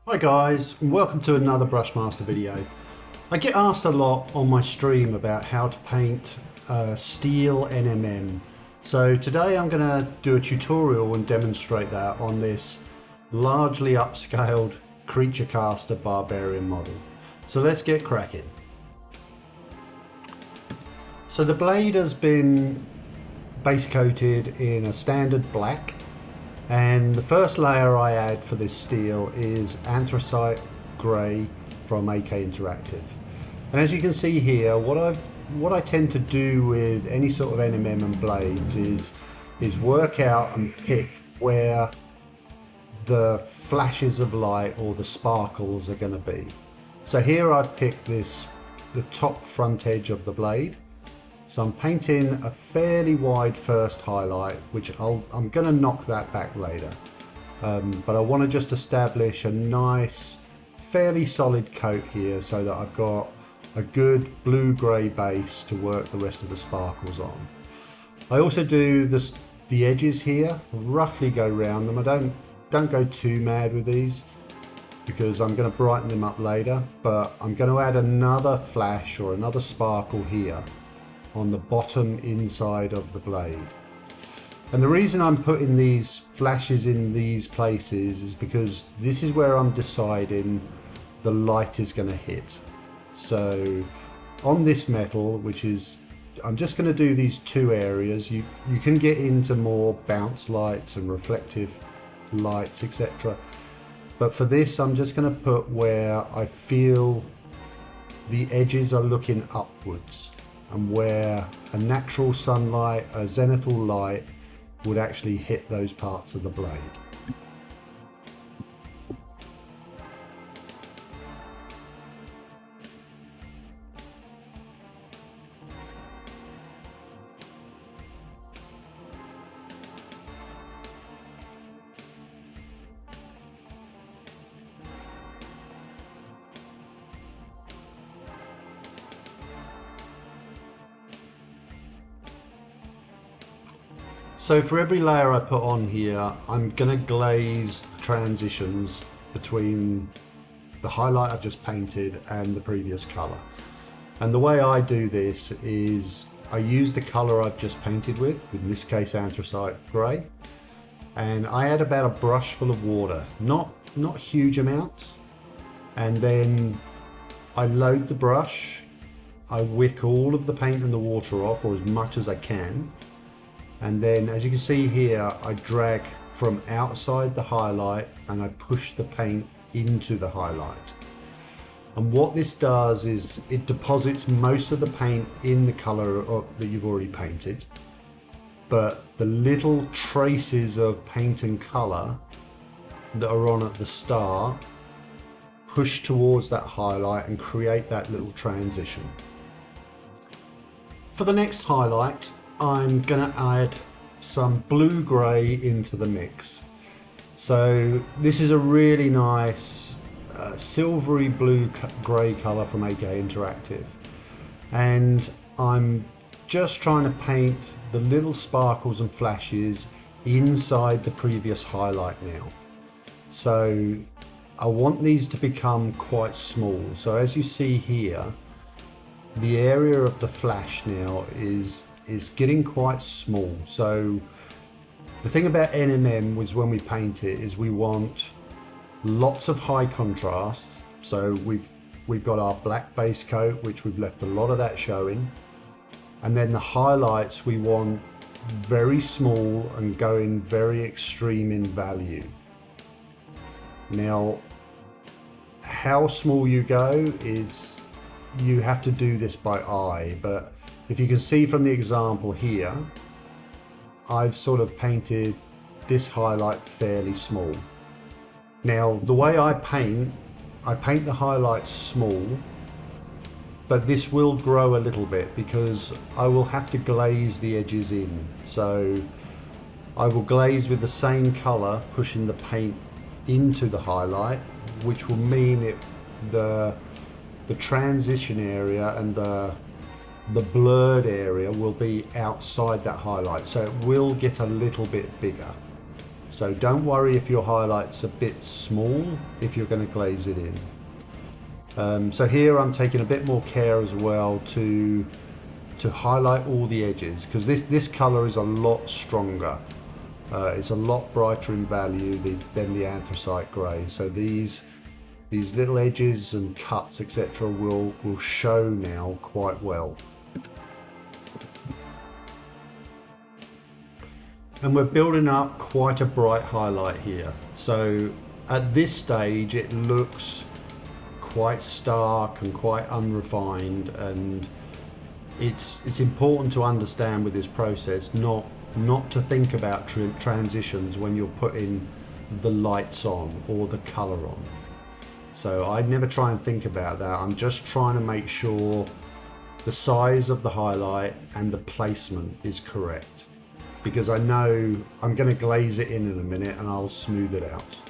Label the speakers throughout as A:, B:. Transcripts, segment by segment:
A: Hi guys, and welcome to another Brushmaster video. I get asked a lot on my stream about how to paint STEEL NMM. So today I'm going to do a tutorial and demonstrate that on this largely upscaled creature caster barbarian model. So let's get cracking. So the blade has been base coated in a standard black. And the first layer I add for this steel is anthracite grey from AK Interactive. And as you can see here, what I tend to do with any sort of NMM and blades is work out and pick where the flashes of light or the sparkles are going to be. So here I've picked the top front edge of the blade. So I'm painting a fairly wide first highlight, which I'm going to knock that back later. But I want to just establish a nice, fairly solid coat here so that I've got a good blue-grey base to work the rest of the sparkles on. I also do the edges here, roughly go round them. I don't go too mad with these because I'm going to brighten them up later, but I'm going to add another flash or another sparkle here on the bottom inside of the blade. And the reason I'm putting these flashes in these places is because this is where I'm deciding the light is going to hit. So on this metal, I'm just going to do these two areas. You can get into more bounce lights and reflective lights, etc. But for this, I'm just going to put where I feel the edges are looking upwards, and where a natural sunlight, a zenithal light, would actually hit those parts of the blade. So for every layer I put on here, I'm going to glaze the transitions between the highlight I've just painted and the previous colour. And the way I do this is I use the colour I've just painted with, in this case anthracite grey, and I add about a brush full of water, not huge amounts, and then I load the brush, I wick all of the paint and the water off, or as much as I can. And then, as you can see here, I drag from outside the highlight and I push the paint into the highlight. And what this does is it deposits most of the paint in the colour that you've already painted, but the little traces of paint and colour that are on at the start push towards that highlight and create that little transition. For the next highlight, I'm going to add some blue-grey into the mix. So this is a really nice silvery blue-grey colour from AK Interactive. And I'm just trying to paint the little sparkles and flashes inside the previous highlight now. So I want these to become quite small. So as you see here, the area of the flash now is getting quite small. So the thing about NMM was when we paint it is we want lots of high contrast. So we've got our black base coat, which we've left a lot of that showing, and then the highlights we want very small and going very extreme in value. Now how small you go is, you have to do this by eye, but if you can see from the example here, I've sort of painted this highlight fairly small. Now the way I paint the highlights small, but this will grow a little bit because I will have to glaze the edges in. So I will glaze with the same colour, pushing the paint into the highlight, which will mean the transition area and the blurred area will be outside that highlight, so it will get a little bit bigger. So don't worry if your highlight's a bit small if you're going to glaze it in. So here I'm taking a bit more care as well to highlight all the edges, because this color is a lot stronger. It's a lot brighter in value than the anthracite grey. So these little edges and cuts, etc., will show now quite well. And we're building up quite a bright highlight here. So at this stage it looks quite stark and quite unrefined, and it's important to understand with this process not to think about transitions when you're putting the lights on or the color on. So I never try and think about that. I'm just trying to make sure the size of the highlight and the placement is correct, because I know I'm going to glaze it in a minute and I'll smooth it out.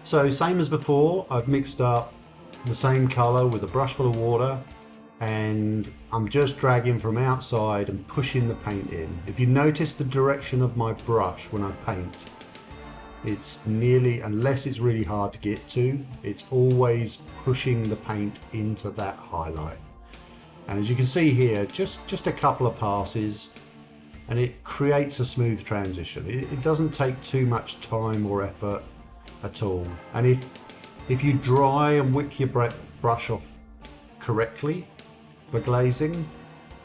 A: So same as before, I've mixed up the same colour with a brush full of water, and I'm just dragging from outside and pushing the paint in. If you notice the direction of my brush when I paint, it's nearly, unless it's really hard to get to, it's always pushing the paint into that highlight. And as you can see here, just a couple of passes and it creates a smooth transition. It doesn't take too much time or effort at all. And if you dry and wick your brush off correctly for glazing,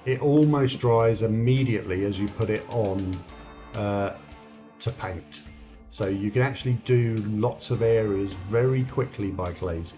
A: it almost dries immediately as you put it on to paint. So you can actually do lots of areas very quickly by glazing.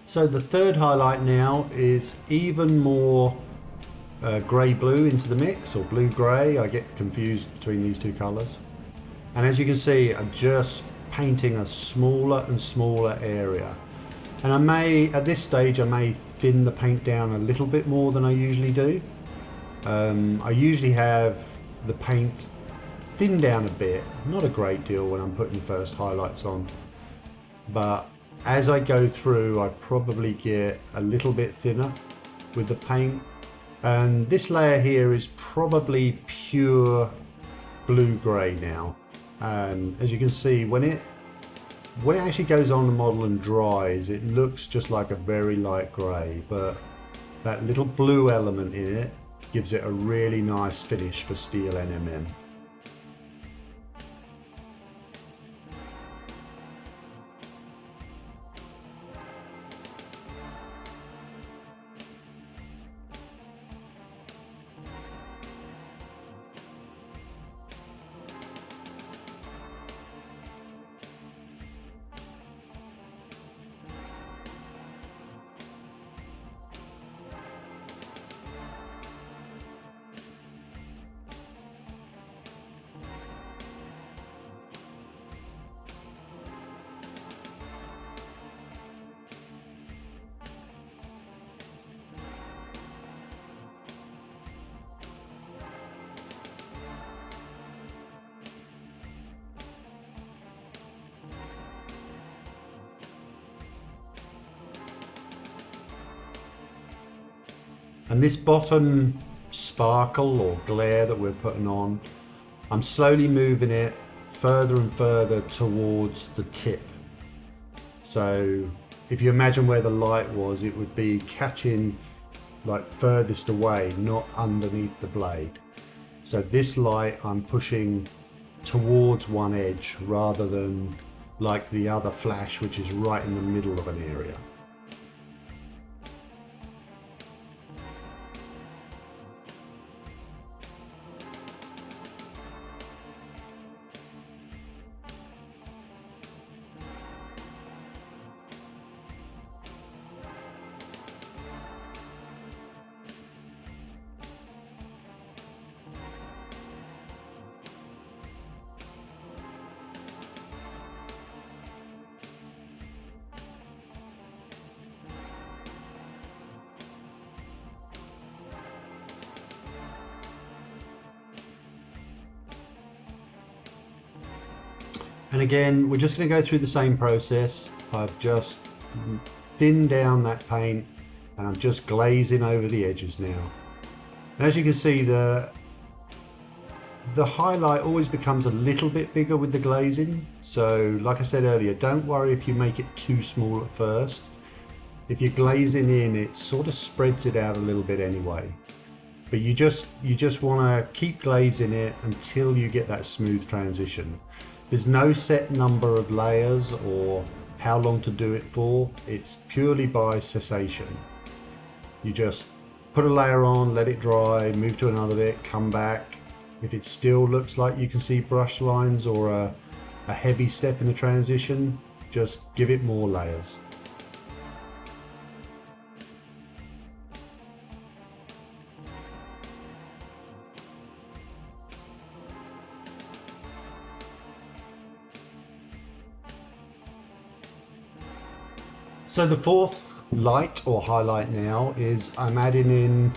A: So the third highlight now is even more grey-blue into the mix, or blue-grey. I get confused between these two colours. And as you can see, I'm just painting a smaller and smaller area. And I may, at this stage, I may thin the paint down a little bit more than I usually do. I usually have the paint thinned down a bit, not a great deal when I'm putting the first highlights on. But as I go through, I probably get a little bit thinner with the paint. And this layer here is probably pure blue-grey now. And as you can see, when it actually goes on the model and dries, it looks just like a very light grey, but that little blue element in it gives it a really nice finish for STEEL NMM. And this bottom sparkle or glare that we're putting on, I'm slowly moving it further and further towards the tip. So if you imagine where the light was, it would be catching like furthest away, not underneath the blade. So this light I'm pushing towards one edge rather than like the other flash, which is right in the middle of an area. And again, we're just going to go through the same process. I've just thinned down that paint and I'm just glazing over the edges now. And as you can see, the highlight always becomes a little bit bigger with the glazing. So like I said earlier, don't worry if you make it too small at first. If you're glazing in, it sort of spreads it out a little bit anyway. But you just want to keep glazing it until you get that smooth transition. There's no set number of layers or how long to do it for. It's purely by cessation. You just put a layer on, let it dry, move to another bit, come back. If it still looks like you can see brush lines or a heavy step in the transition, just give it more layers. So the fourth light or highlight now is I'm adding in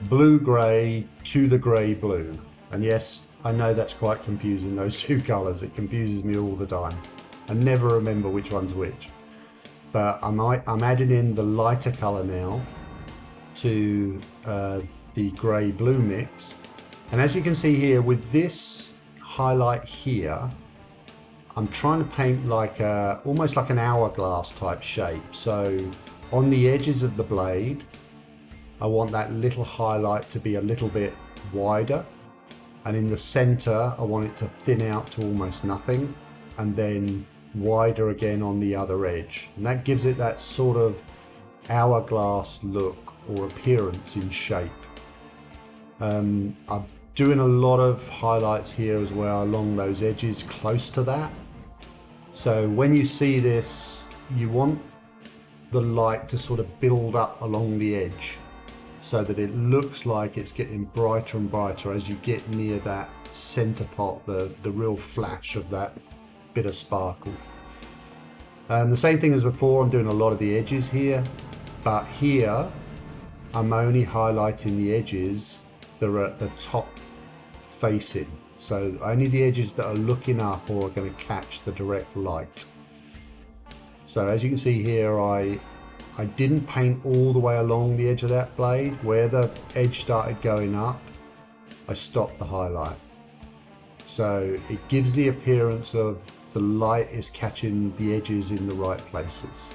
A: blue grey to the grey blue. And yes, I know that's quite confusing, those two colours. It confuses me all the time. I never remember which one's which. But I'm adding in the lighter colour now to the grey blue mix. And as you can see here with this highlight here, I'm trying to paint like almost like an hourglass type shape. So on the edges of the blade, I want that little highlight to be a little bit wider. And in the center, I want it to thin out to almost nothing. And then wider again on the other edge. And that gives it that sort of hourglass look or appearance in shape. I'm doing a lot of highlights here as well along those edges close to that. So when you see this, you want the light to sort of build up along the edge so that it looks like it's getting brighter and brighter as you get near that center pot, the real flash of that bit of sparkle. And the same thing as before, I'm doing a lot of the edges here, but here I'm only highlighting the edges that are at the top facing. So only the edges that are looking up or are going to catch the direct light. So as you can see here, I didn't paint all the way along the edge of that blade. Where the edge started going up, I stopped the highlight. So it gives the appearance of the light is catching the edges in the right places.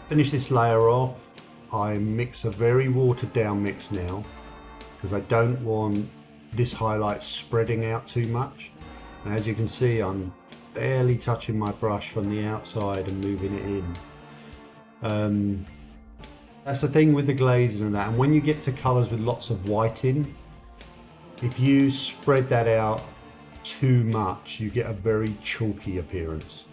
A: Finish this layer off, I mix a very watered down mix now, because I don't want this highlight spreading out too much. And as you can see, I'm barely touching my brush from the outside and moving it in. That's the thing with the glazing and that. And when you get to colours with lots of white in, if you spread that out too much, you get a very chalky appearance.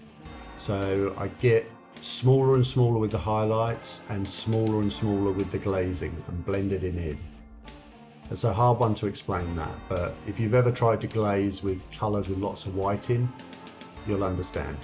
A: So I get smaller and smaller with the highlights and smaller with the glazing and blended it in. It's a hard one to explain that, but if you've ever tried to glaze with colours with lots of white in, you'll understand.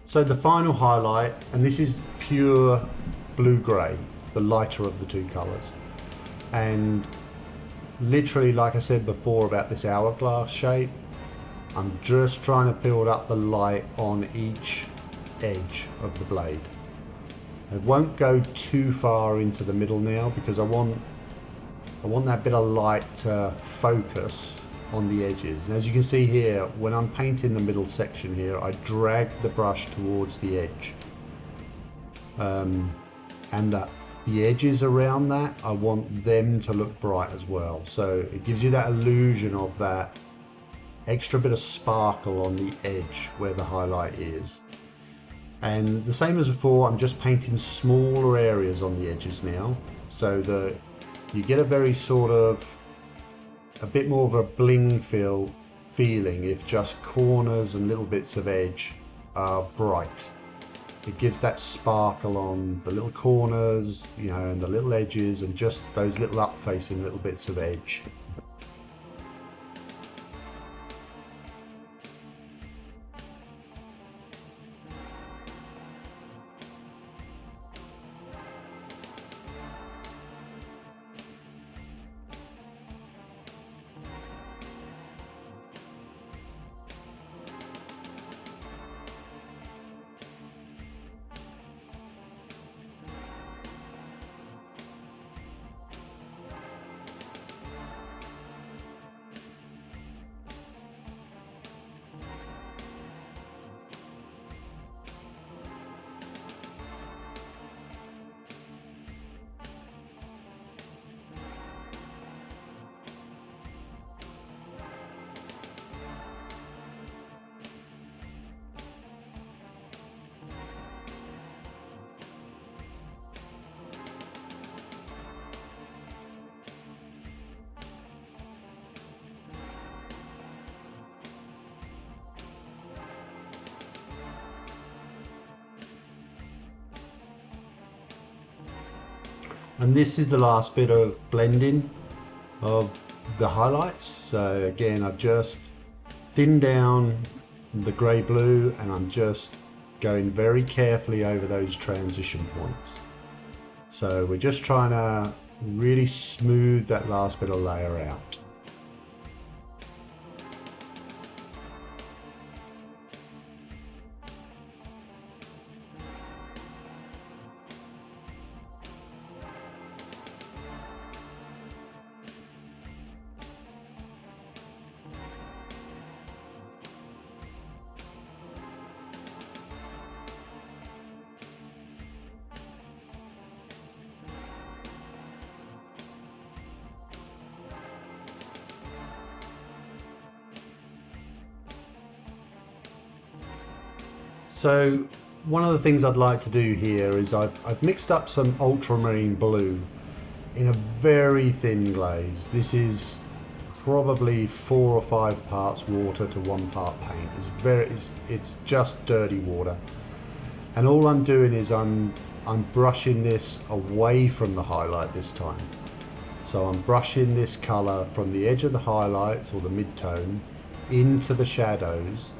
A: So the final highlight, and this is pure blue-grey, the lighter of the two colours. And literally, like I said before about this hourglass shape, I'm just trying to build up the light on each edge of the blade. I won't go too far into the middle now, because I want that bit of light to focus on the edges. And as you can see here, when I'm painting the middle section here, I drag the brush towards the edge, and that the edges around that, I want them to look bright as well. So it gives you that illusion of that extra bit of sparkle on the edge where the highlight is. And the same as before, I'm just painting smaller areas on the edges now, so that you get a very sort of a bit more of a bling feeling if just corners and little bits of edge are bright. It gives that sparkle on the little corners, you know, and the little edges, and just those little up facing little bits of edge. And this is the last bit of blending of the highlights. So again, I've just thinned down the grey blue, and I'm just going very carefully over those transition points. So we're just trying to really smooth that last bit of layer out. So one of the things I'd like to do here is I've mixed up some ultramarine blue in a very thin glaze. This is probably 4 or 5 parts water to 1 part paint. It's just dirty water. And all I'm doing is I'm brushing this away from the highlight this time. So I'm brushing this colour from the edge of the highlights or the mid-tone into the shadows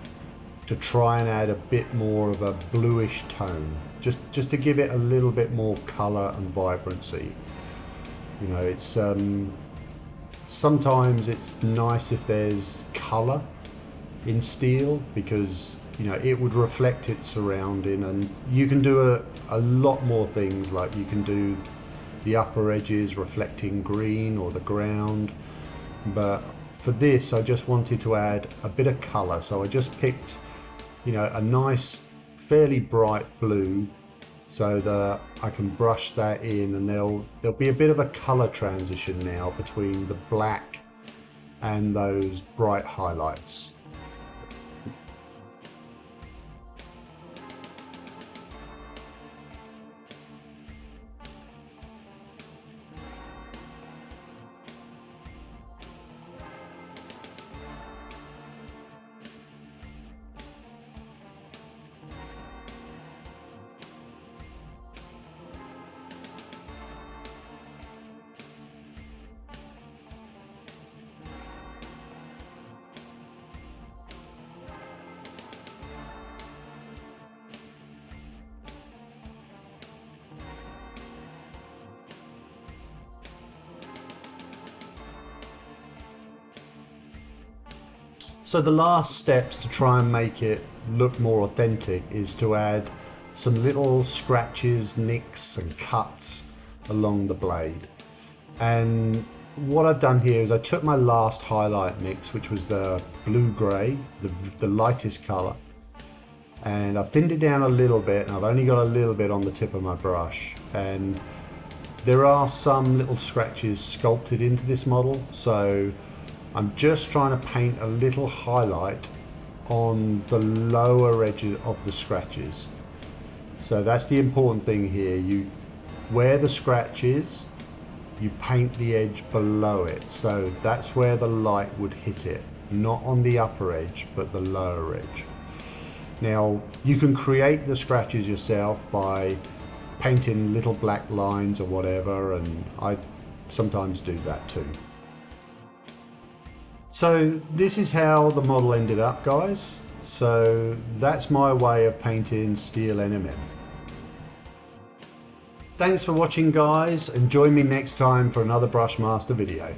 A: to try and add a bit more of a bluish tone, just to give it a little bit more color and vibrancy. You know, it's sometimes it's nice if there's color in steel, because you know it would reflect its surrounding, and you can do a lot more things, like you can do the upper edges reflecting green or the ground. But for this I just wanted to add a bit of color, so I just picked, you know, a nice fairly bright blue, so that I can brush that in, and there'll be a bit of a color transition now between the black and those bright highlights. So the last steps to try and make it look more authentic is to add some little scratches, nicks and cuts along the blade. And what I've done here is I took my last highlight mix, which was the blue-grey, the lightest colour, and I've thinned it down a little bit, and I've only got a little bit on the tip of my brush, and there are some little scratches sculpted into this model, so I'm just trying to paint a little highlight on the lower edges of the scratches. So that's the important thing here. Where the scratch is, you paint the edge below it. So that's where the light would hit it, not on the upper edge, but the lower edge. Now, you can create the scratches yourself by painting little black lines or whatever, and I sometimes do that too. So this is how the model ended up, guys. So that's my way of painting STEEL NMM. Thanks for watching, guys, and join me next time for another Brushmaster video.